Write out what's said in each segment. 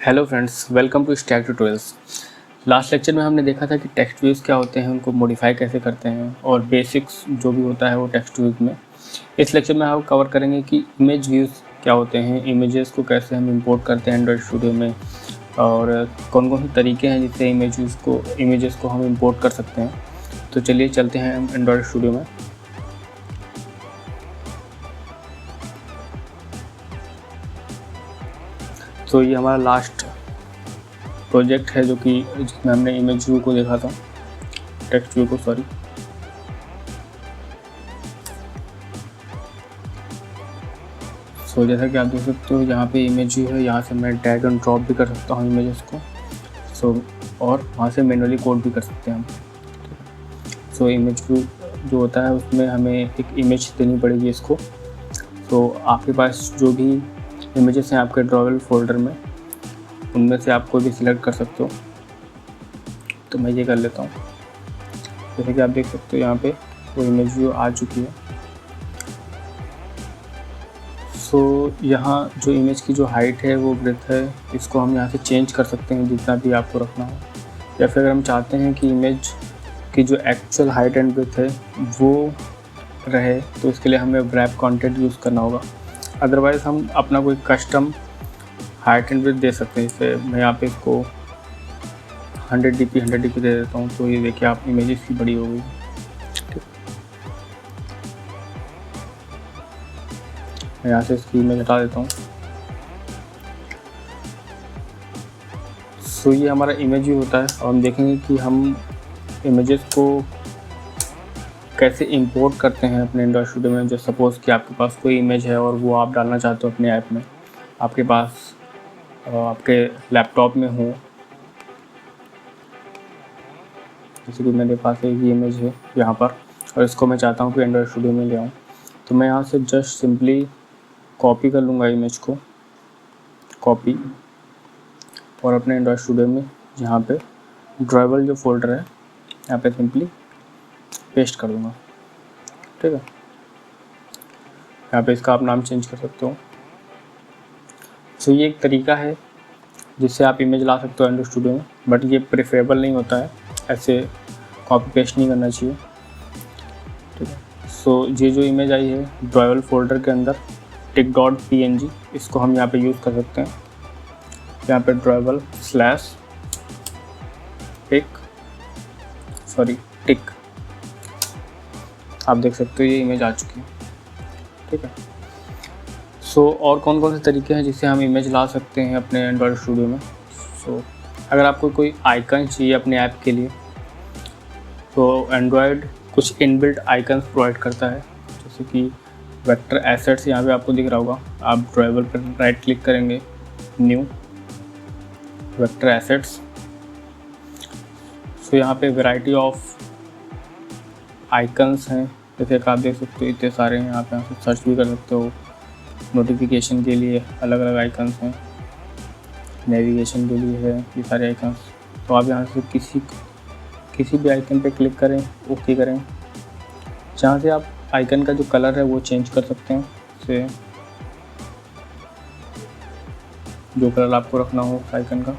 Hello friends, welcome to Stack Tutorials. Last lecture में हमने देखा था कि टेक्स्ट व्यूज़ क्या होते हैं, उनको मॉडिफाई कैसे करते हैं और बेसिक्स जो भी होता है वो टेक्स्ट व्यूज़ में। इस लेक्चर में हम कवर करेंगे कि इमेज व्यूज़ क्या होते हैं, इमेजेस को कैसे हम इंपोर्ट करते हैं एंड्रॉयड स्टूडियो में और कौन कौन से तरीके हैं जिससे इमेजेस को हम इंपोर्ट कर सकते हैं। तो चलिए चलते हैं हम एंड्रॉयड स्टूडियो में। तो ये हमारा लास्ट प्रोजेक्ट है जो कि जिसमें हमने इमेज व्यू को देखा था, टेक्स्ट व्यू को सॉरी। जैसा कि आप देख सकते हो यहाँ पे इमेज व्यू है, यहाँ से मैं ड्रैग एंड ड्रॉप भी कर सकता हूँ इमेजेस को। और वहाँ से मैनुअली कोड भी कर सकते हैं हम। इमेज व्यू जो होता है उसमें हमें एक इमेज देनी पड़ेगी इसको। आपके पास जो भी इमेजेस हैं आपके ड्रॉवेल फोल्डर में, उनमें से आप कोई भी सिलेक्ट कर सकते हो। तो मैं ये कर लेता हूँ। जैसे कि आप देख सकते हो यहाँ पे वो इमेज व्यू आ चुकी है। यहाँ जो इमेज की जो हाइट है वो ब्रेथ है, इसको हम यहाँ से चेंज कर सकते हैं जितना भी आपको रखना हो। या फिर अगर हम चाहते हैं कि इमेज की जो एक्चुअल हाइट एंड ब्रेथ है वो रहे, तो इसके लिए हमें wrap कंटेंट यूज़ करना होगा। अदरवाइज़ हम अपना कोई कस्टम हाइट एंड ब्रेथ दे सकते हैं। जैसे मैं यहाँ पे इसको 100 dp दे देता हूँ। तो ये देखिए आप इमेज इसकी बड़ी हो गई। मैं यहाँ से इसकी इमेज हटा देता हूँ। ये हमारा इमेज व्यू होता है और हम देखेंगे कि हम इमेजेस को कैसे इंपोर्ट करते हैं अपने एंड्रॉयड स्टूडियो में। जो सपोज़ कि आपके पास कोई इमेज है और वो आप डालना चाहते हो अपने ऐप में, आपके पास आपके लैपटॉप में हो। जैसे कि मेरे पास एक इमेज है यहाँ पर और इसको मैं चाहता हूँ कि एंड्रॉयड स्टूडियो में ले आऊँ। तो मैं यहाँ से जस्ट सिंपली कॉपी कर लूँगा इमेज को, कॉपी, और अपने एंड्रॉयड स्टूडियो में यहाँ पे ड्राइवल जो फोल्डर है यहाँ पे सिंपली पेस्ट कर दूँगा। ठीक है, यहाँ पे इसका आप नाम चेंज कर सकते हो। ये एक तरीका है जिससे आप इमेज ला सकते हो एंड्रॉयड स्टूडियो में, बट ये प्रेफरेबल नहीं होता है, ऐसे कॉपी पेस्ट नहीं करना चाहिए। ठीक है, ये जो इमेज आई है ड्राइवल फोल्डर के अंदर टिक.png, इसको हम यहाँ पे यूज़ कर सकते हैं। यहाँ पे ड्राइवल टिक, आप देख सकते हो ये इमेज आ चुकी है। ठीक है, और कौन कौन से तरीके हैं जिससे हम इमेज ला सकते हैं अपने एंड्रॉयड स्टूडियो में। अगर आपको कोई आइकन चाहिए अपने ऐप के लिए, तो एंड्रॉयड कुछ इनबिल्ट आइकन्स प्रोवाइड करता है। जैसे कि वेक्टर एसेट्स यहाँ पे आपको दिख रहा होगा। आप ड्राइवर पर राइट क्लिक करेंगे, न्यू वेक्टर एसेट्स। यहाँ पे वैरायटी ऑफ आइकन्स हैं, जैसे कि आप देख सकते हो इतने सारे हैं। आप यहाँ से सर्च भी कर सकते हो। नोटिफिकेशन के लिए अलग अलग आइकन्स हैं, नेविगेशन के लिए है ये सारे आइकन्स। तो आप यहाँ से किसी भी आइकन पे क्लिक करें, ओके करें। जहाँ से आप आइकन का जो कलर है वो चेंज कर सकते हैं। से जो कलर आपको रखना हो उस आइकन का,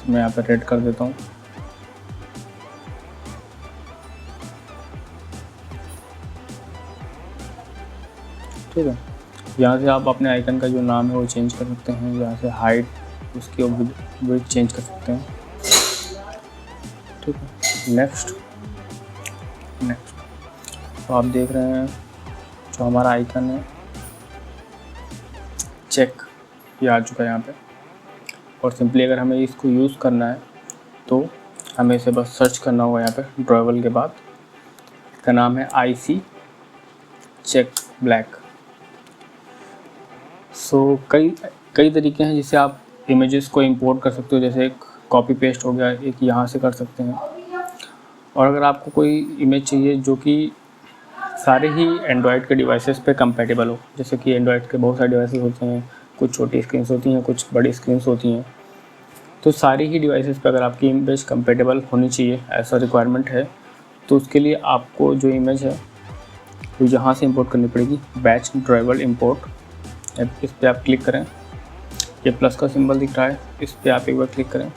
मैं यहाँ पे रेड कर देता हूँ। ठीक है, यहाँ से आप अपने आइकन का जो नाम है वो चेंज कर सकते हैं। यहाँ से हाइट, उसकी विड्थ चेंज कर सकते हैं। ठीक है, नेक्स्ट। तो आप देख रहे हैं जो हमारा आइकन है चेक, ये आ चुका है यहाँ पे। और सिंपली अगर हमें इसको यूज़ करना है तो हमें इसे बस सर्च करना होगा। यहाँ पे ड्राइवल के बाद इसका नाम है IC चेक ब्लैक। कई तरीके हैं जिससे आप इमेजेस को इंपोर्ट कर सकते हो। जैसे एक कॉपी पेस्ट हो गया, एक यहाँ से कर सकते हैं। और अगर आपको कोई इमेज चाहिए जो कि सारे ही एंड्रॉयड के डिवाइसेस पे कंपैटिबल हो, जैसे कि एंड्रॉयड के बहुत सारे डिवाइसेस होते हैं, कुछ छोटी स्क्रीन्स होती हैं, कुछ बड़ी स्क्रीन्स होती हैं। तो सारी ही डिवाइसेस पे अगर आपकी इमेज कंपैटिबल होनी चाहिए, ऐसा रिक्वायरमेंट है, तो उसके लिए आपको जो इमेज है वो यहाँ से इंपोर्ट करनी पड़ेगी। बैच ड्राइवल इंपोर्ट, इस पर आप क्लिक करें। ये प्लस का सिंबल दिख रहा है, इस पर आप एक बार क्लिक करें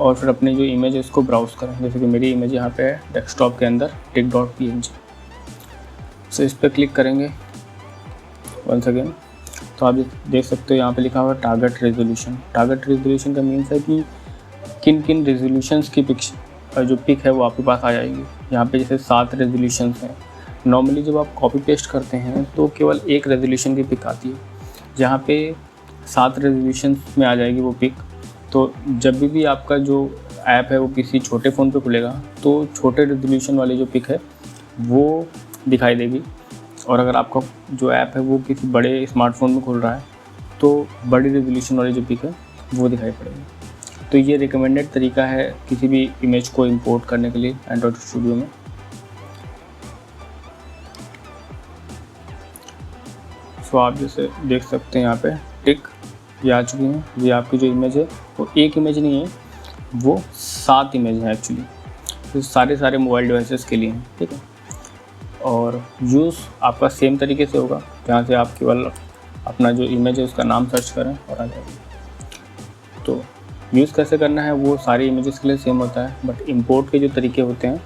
और फिर अपनी जो इमेज है उसको ब्राउज़ करें। जैसे कि मेरी इमेज यहाँ पे है डेस्कटॉप के अंदर tic.png। सो इस पर क्लिक करेंगे वंस अगेन, तो आप देख सकते हो यहाँ पे लिखा हुआ टारगेट रेजोल्यूशन। टारगेट रेजोल्यूशन का मीन्स है कि किन किन रेजोल्यूशंस की जो पिक है वो आपके पास आ जाएगी। यहाँ पे जैसे 7 रेजोल्यूशंस हैं। नॉर्मली जब आप कॉपी पेस्ट करते हैं तो केवल एक रेजोल्यूशन की पिक आती है, जहाँ पे 7 रेजोल्यूशंस में आ जाएगी वो पिक। तो जब भी आपका जो ऐप है वो किसी छोटे फ़ोन पे खुलेगा तो छोटे रेजोल्यूशन वाली जो पिक है वो दिखाई देगी, और अगर आपका जो ऐप है वो किसी बड़े स्मार्टफोन में खुल रहा है तो बड़ी रेजोल्यूशन वाली जो पिक है वो दिखाई पड़ेगी। तो ये रिकमेंडेड तरीका है किसी भी इमेज को इंपोर्ट करने के लिए एंड्रॉयड स्टूडियो में। सो आप जैसे देख सकते हैं यहाँ पे टिक ये आ चुकी हैं। ये आपकी जो इमेज है वो एक इमेज नहीं है, वो 7 इमेज हैं एक्चुअली। तो सारे मोबाइल डिवाइसेस के लिए हैं, ठीक है। और यूज़ आपका सेम तरीके से होगा, जहाँ से आप केवल अपना जो इमेज है उसका नाम सर्च करें और आ जाएगी। तो यूज़ कैसे करना है वो सारी इमेजेस के लिए सेम होता है, बट इंपोर्ट के जो तरीके होते हैं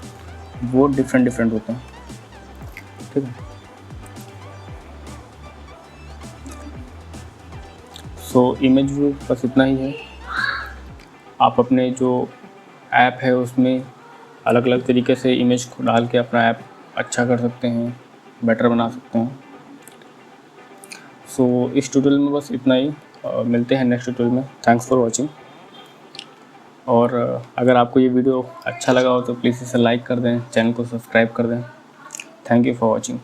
वो डिफरेंट होते हैं, ठीक है। सो इमेज व्यू बस इतना ही है। आप अपने जो ऐप है उसमें अलग अलग तरीके से इमेज को डाल के अपना ऐप अच्छा कर सकते हैं, बेटर बना सकते हैं। सो इस ट्यूटोरियल में बस इतना ही। मिलते हैं नेक्स्ट ट्यूटोरियल में। Thanks for watching. और अगर आपको ये वीडियो अच्छा लगा हो तो प्लीज़ इसे लाइक कर दें, चैनल को सब्सक्राइब कर दें। Thank you for watching.